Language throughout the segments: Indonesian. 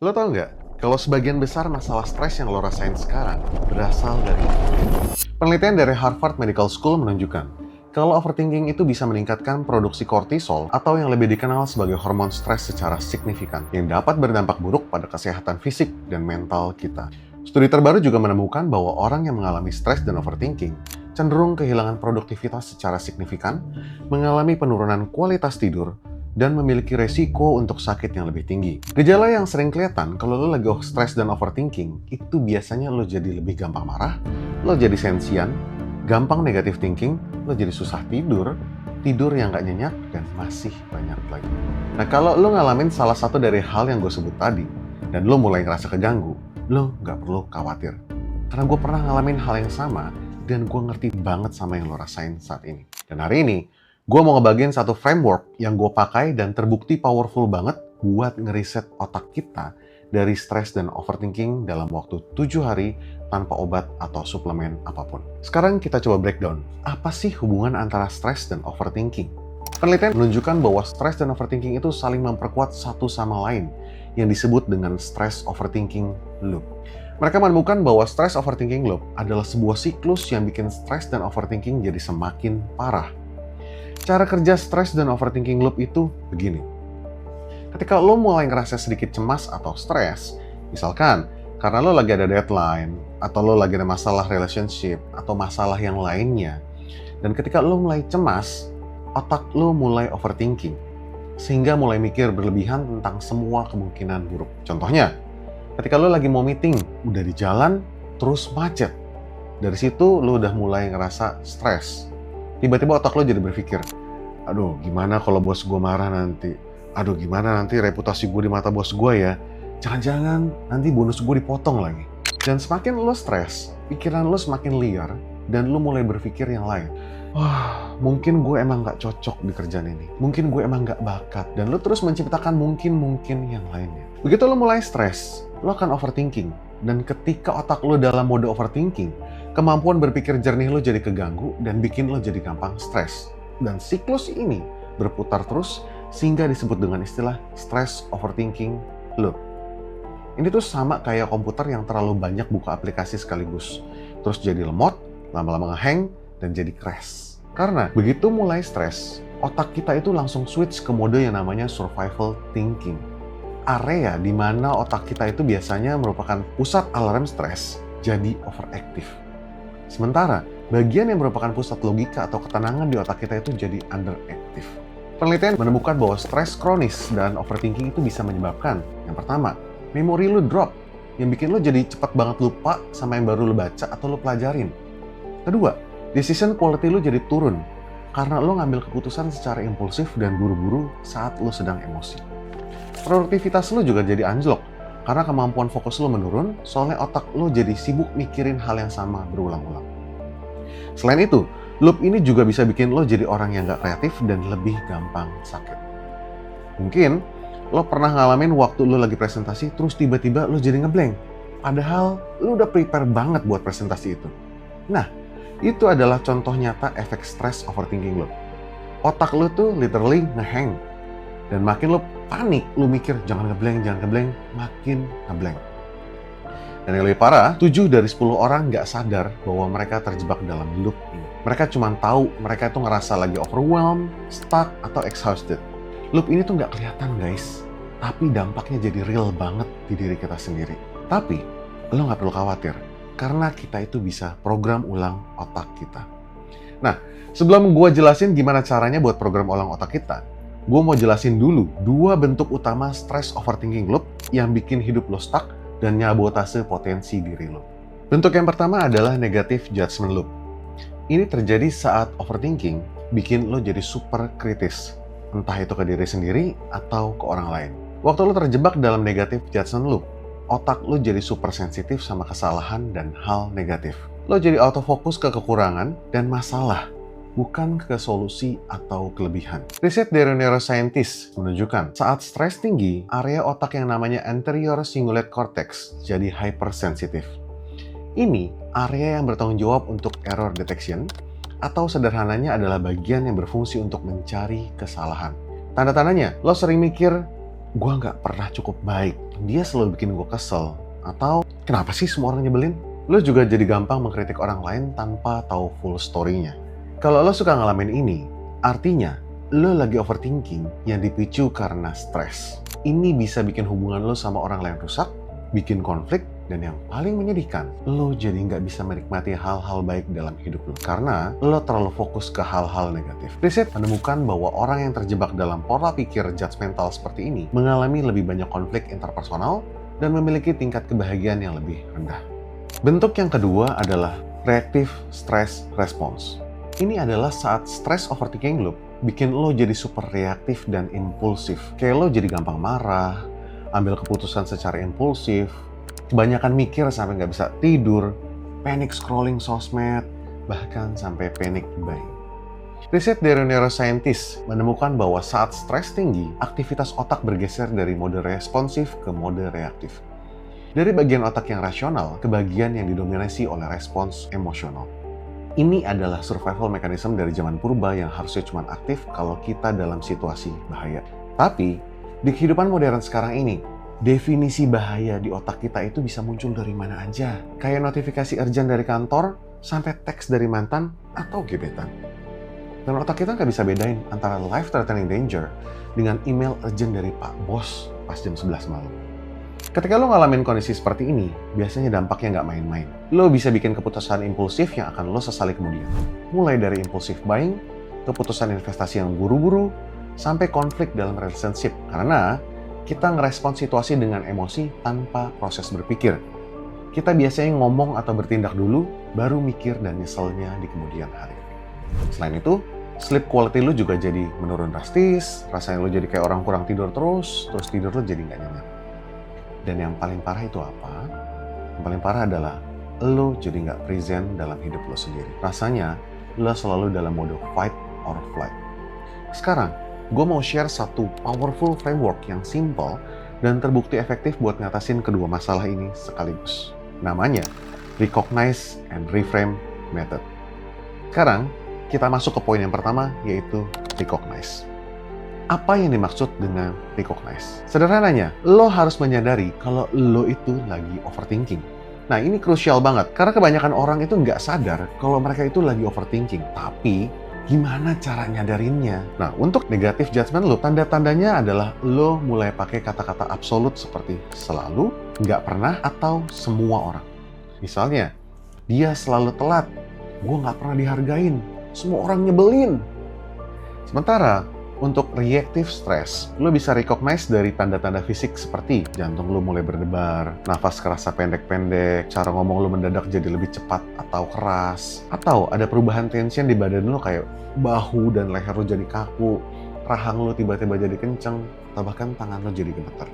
Lo tau nggak, kalau sebagian besar masalah stres yang lo rasain sekarang berasal dari overthinking. Penelitian dari Harvard Medical School menunjukkan kalau overthinking itu bisa meningkatkan produksi kortisol atau yang lebih dikenal sebagai hormon stres secara signifikan yang dapat berdampak buruk pada kesehatan fisik dan mental kita. Studi terbaru juga menemukan bahwa orang yang mengalami stres dan overthinking cenderung kehilangan produktivitas secara signifikan, mengalami penurunan kualitas tidur, dan memiliki resiko untuk sakit yang lebih tinggi. Gejala yang sering kelihatan kalau lo lagi stres dan overthinking, itu biasanya lo jadi lebih gampang marah, lo jadi sensian, gampang negative thinking, lo jadi susah tidur, tidur yang gak nyenyak, dan masih banyak lagi. Nah, kalau lo ngalamin salah satu dari hal yang gue sebut tadi, dan lo mulai ngerasa keganggu, lo gak perlu khawatir. Karena gue pernah ngalamin hal yang sama, dan gue ngerti banget sama yang lo rasain saat ini. Dan hari ini, gue mau ngebagiin satu framework yang gue pakai dan terbukti powerful banget buat ngeriset otak kita dari stres dan overthinking dalam waktu 7 hari tanpa obat atau suplemen apapun. Sekarang kita coba breakdown. Apa sih hubungan antara stres dan overthinking? Penelitian menunjukkan bahwa stres dan overthinking itu saling memperkuat satu sama lain yang disebut dengan stress overthinking loop. Mereka menemukan bahwa stress overthinking loop adalah sebuah siklus yang bikin stres dan overthinking jadi semakin parah. Cara kerja stres dan overthinking loop itu begini. Ketika lo mulai ngerasa sedikit cemas atau stres, misalkan karena lo lagi ada deadline, atau lo lagi ada masalah relationship, atau masalah yang lainnya, dan ketika lo mulai cemas, otak lo mulai overthinking, sehingga mulai mikir berlebihan tentang semua kemungkinan buruk. Contohnya, ketika lo lagi mau meeting, udah di jalan, terus macet. Dari situ lo udah mulai ngerasa stres. Tiba-tiba otak lo jadi berpikir, aduh gimana kalau bos gue marah nanti? Aduh gimana nanti reputasi gue di mata bos gue ya? Jangan-jangan nanti bonus gue dipotong lagi. Dan semakin lo stres, pikiran lo semakin liar, dan lo mulai berpikir yang lain. Wah, mungkin gue emang gak cocok di kerjaan ini. Mungkin gue emang gak bakat. Dan lo terus menciptakan mungkin-mungkin yang lainnya. Begitu lo mulai stres, lo akan overthinking. Dan ketika otak lo dalam mode overthinking, kemampuan berpikir jernih lo jadi keganggu dan bikin lo jadi gampang stres. Dan siklus ini berputar terus sehingga disebut dengan istilah stress overthinking loop. Ini tuh sama kayak komputer yang terlalu banyak buka aplikasi sekaligus. Terus jadi lemot, lama-lama ngehang, dan jadi crash. Karena begitu mulai stres, otak kita itu langsung switch ke mode yang namanya survival thinking. Area di mana otak kita itu biasanya merupakan pusat alarm stres jadi overactive. Sementara, bagian yang merupakan pusat logika atau ketenangan di otak kita itu jadi underactive. Penelitian menemukan bahwa stres kronis dan overthinking itu bisa menyebabkan, yang pertama, memori lu drop, yang bikin lu jadi cepat banget lupa sama yang baru lu baca atau lu pelajarin. Kedua, decision quality lu jadi turun, karena lu ngambil keputusan secara impulsif dan buru-buru saat lu sedang emosi. Produktivitas lu juga jadi anjlok, karena kemampuan fokus lu menurun, soalnya otak lu jadi sibuk mikirin hal yang sama berulang-ulang. Selain itu, loop ini juga bisa bikin lo jadi orang yang gak kreatif dan lebih gampang sakit. Mungkin lo pernah ngalamin waktu lo lagi presentasi, terus tiba-tiba lo jadi ngeblank. Padahal lo udah prepare banget buat presentasi itu. Nah, itu adalah contoh nyata efek stress overthinking lo. Otak lo tuh literally ngehang. Dan makin lo panik, lo mikir jangan ngeblank, makin ngeblank. Dan yang lebih parah, 7 dari 10 orang nggak sadar bahwa mereka terjebak dalam loop ini. Mereka cuma tahu mereka itu ngerasa lagi overwhelmed, stuck, atau exhausted. Loop ini tuh nggak kelihatan guys, tapi dampaknya jadi real banget di diri kita sendiri. Tapi, lo nggak perlu khawatir, karena kita itu bisa program ulang otak kita. Nah, sebelum gue jelasin gimana caranya buat program ulang otak kita, gue mau jelasin dulu 2 bentuk utama stress overthinking loop yang bikin hidup lo stuck dan nyabotase potensi diri lo. Bentuk yang pertama adalah negative judgment loop. Ini terjadi saat overthinking bikin lo jadi super kritis, entah itu ke diri sendiri atau ke orang lain. Waktu lo terjebak dalam negative judgment loop, otak lo jadi super sensitif sama kesalahan dan hal negatif. Lo jadi autofokus ke kekurangan dan masalah, bukan ke solusi atau kelebihan. Riset dari neuroscientist menunjukkan saat stres tinggi, area otak yang namanya anterior cingulate cortex jadi hypersensitif. Ini area yang bertanggung jawab untuk error detection, atau sederhananya adalah bagian yang berfungsi untuk mencari kesalahan. Tanda-tandanya, lo sering mikir, gue nggak pernah cukup baik, dia selalu bikin gue kesel, atau kenapa sih semua orang nyebelin? Lo juga jadi gampang mengkritik orang lain tanpa tahu full story-nya. Kalau lo suka ngalamin ini, artinya lo lagi overthinking yang dipicu karena stres. Ini bisa bikin hubungan lo sama orang lain rusak, bikin konflik, dan yang paling menyedihkan, lo jadi nggak bisa menikmati hal-hal baik dalam hidup lo karena lo terlalu fokus ke hal-hal negatif. Riset menemukan bahwa orang yang terjebak dalam pola pikir judgmental seperti ini mengalami lebih banyak konflik interpersonal dan memiliki tingkat kebahagiaan yang lebih rendah. Bentuk yang kedua adalah reactive stress response. Ini adalah saat stress overthinking lo bikin lo jadi super reaktif dan impulsif. Kayak lo jadi gampang marah, ambil keputusan secara impulsif, kebanyakan mikir sampai nggak bisa tidur, panic scrolling sosmed, bahkan sampai panic buying. Riset dari neuroscientist menemukan bahwa saat stres tinggi, aktivitas otak bergeser dari mode responsif ke mode reaktif. Dari bagian otak yang rasional ke bagian yang didominasi oleh respons emosional. Ini adalah survival mechanism dari zaman purba yang harusnya cuma aktif kalau kita dalam situasi bahaya. Tapi, di kehidupan modern sekarang ini, definisi bahaya di otak kita itu bisa muncul dari mana aja. Kayak notifikasi urgent dari kantor, sampai teks dari mantan, atau gebetan. Dan otak kita nggak bisa bedain antara life-threatening danger dengan email urgent dari Pak Bos pas jam 11 malam. Ketika lo ngalamin kondisi seperti ini, biasanya dampaknya nggak main-main. Lo bisa bikin keputusan impulsif yang akan lo sesali kemudian. Mulai dari impulsif buying, keputusan investasi yang buru-buru, sampai konflik dalam relationship. Karena kita ngerespon situasi dengan emosi tanpa proses berpikir. Kita biasanya ngomong atau bertindak dulu, baru mikir dan nyeselnya di kemudian hari. Selain itu, sleep quality lo juga jadi menurun drastis, rasanya lo jadi kayak orang kurang tidur terus tidur lo jadi nggak nyenyak. Dan yang paling parah itu apa? Yang paling parah adalah lo jadi nggak present dalam hidup lo sendiri. Rasanya lo selalu dalam mode fight or flight. Sekarang, gue mau share satu powerful framework yang simple dan terbukti efektif buat ngatasin kedua masalah ini sekaligus. Namanya Recognize and Reframe Method. Sekarang, kita masuk ke poin yang pertama, yaitu Recognize. Apa yang dimaksud dengan recognize? Sederhananya, lo harus menyadari kalau lo itu lagi overthinking. Nah, ini krusial banget, karena kebanyakan orang itu nggak sadar kalau mereka itu lagi overthinking. Tapi, gimana cara nyadarinnya? Nah, untuk negative judgment lo, tanda-tandanya adalah lo mulai pakai kata-kata absolut seperti selalu, nggak pernah, atau semua orang. Misalnya, dia selalu telat, gue nggak pernah dihargain, semua orang nyebelin. Sementara, untuk reactive stress, lo bisa recognize dari tanda-tanda fisik seperti jantung lo mulai berdebar, nafas kerasa pendek-pendek, cara ngomong lo mendadak jadi lebih cepat atau keras, atau ada perubahan tension di badan lo kayak bahu dan leher lo jadi kaku, rahang lo tiba-tiba jadi kenceng, atau bahkan tangan lo jadi gemeter.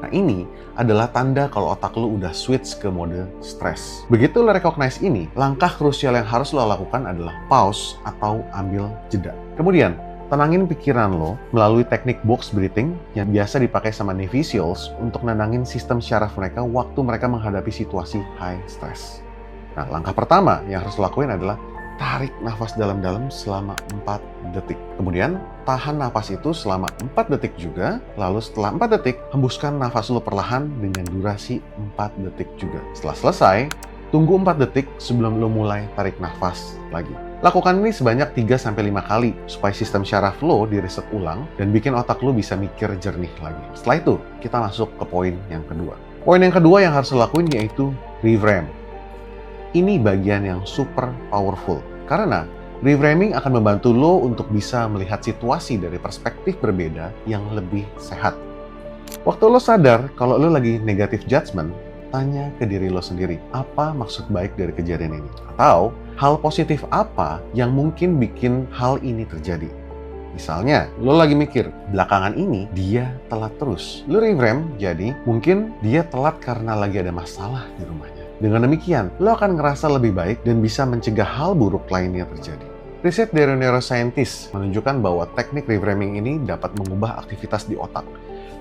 Nah, ini adalah tanda kalau otak lo udah switch ke mode stres. Begitu lo recognize ini, langkah krusial yang harus lo lakukan adalah pause atau ambil jeda. Kemudian, tenangin pikiran lo melalui teknik box breathing yang biasa dipakai sama Navy SEALs untuk nenangin sistem syaraf mereka waktu mereka menghadapi situasi high stress. Nah, langkah pertama yang harus lo lakuin adalah tarik nafas dalam-dalam selama 4 detik. Kemudian, tahan nafas itu selama 4 detik juga, lalu setelah 4 detik, hembuskan nafas lo perlahan dengan durasi 4 detik juga. Setelah selesai, tunggu 4 detik sebelum lo mulai tarik nafas lagi. Lakukan ini sebanyak 3-5 kali supaya sistem syaraf lo direset ulang dan bikin otak lo bisa mikir jernih lagi. Setelah itu, kita masuk ke poin yang kedua. Poin yang kedua yang harus lo lakuin yaitu reframe. Ini bagian yang super powerful karena reframing akan membantu lo untuk bisa melihat situasi dari perspektif berbeda yang lebih sehat. Waktu lo sadar kalau lo lagi negative judgment, tanya ke diri lo sendiri, apa maksud baik dari kejadian ini? Atau hal positif apa yang mungkin bikin hal ini terjadi? Misalnya, lo lagi mikir, belakangan ini dia telat terus. Lo reframe, jadi mungkin dia telat karena lagi ada masalah di rumahnya. Dengan demikian, lo akan ngerasa lebih baik dan bisa mencegah hal buruk lainnya terjadi. Riset dari neuroscientist menunjukkan bahwa teknik reframing ini dapat mengubah aktivitas di otak,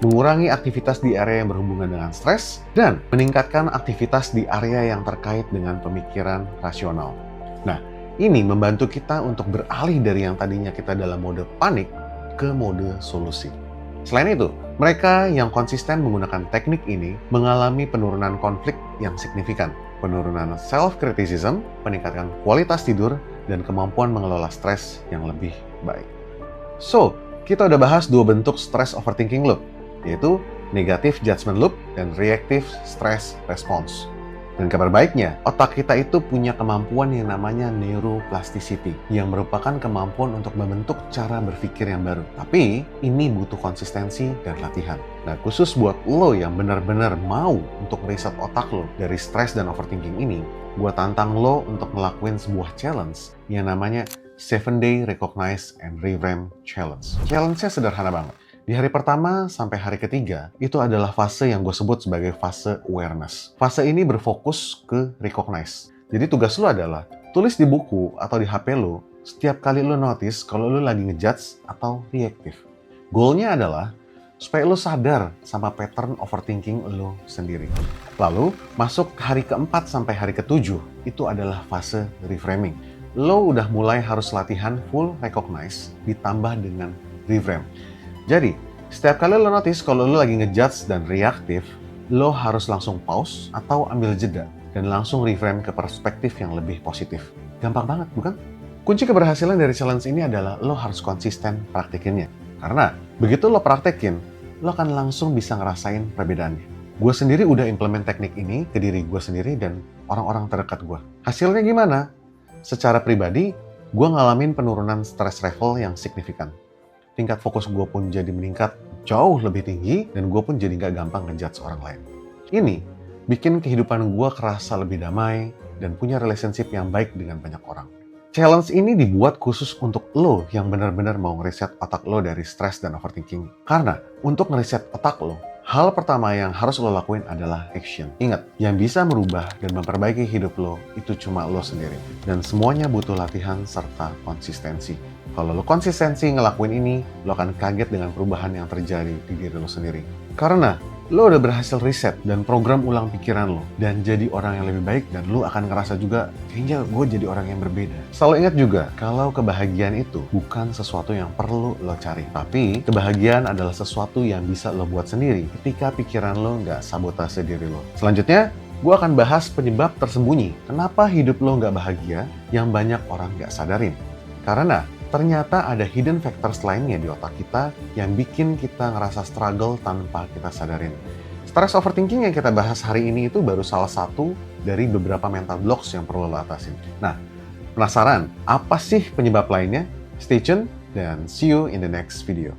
mengurangi aktivitas di area yang berhubungan dengan stres, dan meningkatkan aktivitas di area yang terkait dengan pemikiran rasional. Nah, ini membantu kita untuk beralih dari yang tadinya kita dalam mode panik ke mode solusi. Selain itu, Mereka yang konsisten menggunakan teknik ini mengalami penurunan konflik yang signifikan, penurunan self-criticism, peningkatan kualitas tidur, dan kemampuan mengelola stres yang lebih baik. So, kita udah bahas dua bentuk stress overthinking loop, yaitu negative judgment loop dan reactive stress response. Dan kabar baiknya, otak kita itu punya kemampuan yang namanya neuroplasticity, yang merupakan kemampuan untuk membentuk cara berpikir yang baru. Tapi, ini butuh konsistensi dan latihan. Nah, khusus buat lo yang benar-benar mau untuk reset otak lo dari stres dan overthinking ini, gue tantang lo untuk ngelakuin sebuah challenge yang namanya 7-Day Recognize and Reframe Challenge. Challenge-nya sederhana banget. Di hari pertama sampai hari ketiga, itu adalah fase yang gue sebut sebagai fase awareness. Fase ini berfokus ke recognize. Jadi tugas lo adalah tulis di buku atau di HP lo setiap kali lo notice kalau lo lagi ngejudge atau reaktif. Goalnya adalah supaya lo sadar sama pattern overthinking lo sendiri. Lalu, masuk hari keempat sampai hari ketujuh, itu adalah fase reframing. Lo udah mulai harus latihan full recognize ditambah dengan reframe. Jadi, setiap kali lo notice kalau lo lagi ngejudge dan reaktif, lo harus langsung pause atau ambil jeda dan langsung reframe ke perspektif yang lebih positif. Gampang banget, bukan? Kunci keberhasilan dari challenge ini adalah lo harus konsisten praktekinnya. Karena begitu lo praktekin, lo akan langsung bisa ngerasain perbedaannya. Gue sendiri udah implement teknik ini ke diri gue sendiri dan orang-orang terdekat gue. Hasilnya gimana? Secara pribadi, gue ngalamin penurunan stress level yang signifikan. Tingkat fokus gue pun jadi meningkat jauh lebih tinggi, dan gue pun jadi gak gampang ngejudge orang lain. Ini bikin kehidupan gue kerasa lebih damai dan punya relationship yang baik dengan banyak orang. Challenge ini dibuat khusus untuk lo yang benar-benar mau ngereset otak lo dari stres dan overthinking. Karena untuk ngereset otak lo, hal pertama yang harus lo lakuin adalah action. Ingat, yang bisa merubah dan memperbaiki hidup lo itu cuma lo sendiri. Dan semuanya butuh latihan serta konsistensi. Kalau lo konsistensi ngelakuin ini, lo akan kaget dengan perubahan yang terjadi di diri lo sendiri. Karena lo udah berhasil riset dan program ulang pikiran lo dan jadi orang yang lebih baik, dan lo akan ngerasa juga, kayaknya gue jadi orang yang berbeda. Selalu ingat juga, kalau kebahagiaan itu bukan sesuatu yang perlu lo cari. Tapi kebahagiaan adalah sesuatu yang bisa lo buat sendiri ketika pikiran lo nggak sabotase diri lo. Selanjutnya, gue akan bahas penyebab tersembunyi. Kenapa hidup lo nggak bahagia yang banyak orang nggak sadarin. Karena ternyata ada hidden factors lainnya di otak kita yang bikin kita ngerasa struggle tanpa kita sadarin. Stress overthinking yang kita bahas hari ini itu baru salah satu dari beberapa mental blocks yang perlu lo atasin. Nah, penasaran apa sih penyebab lainnya? Stay tune dan see you in the next video.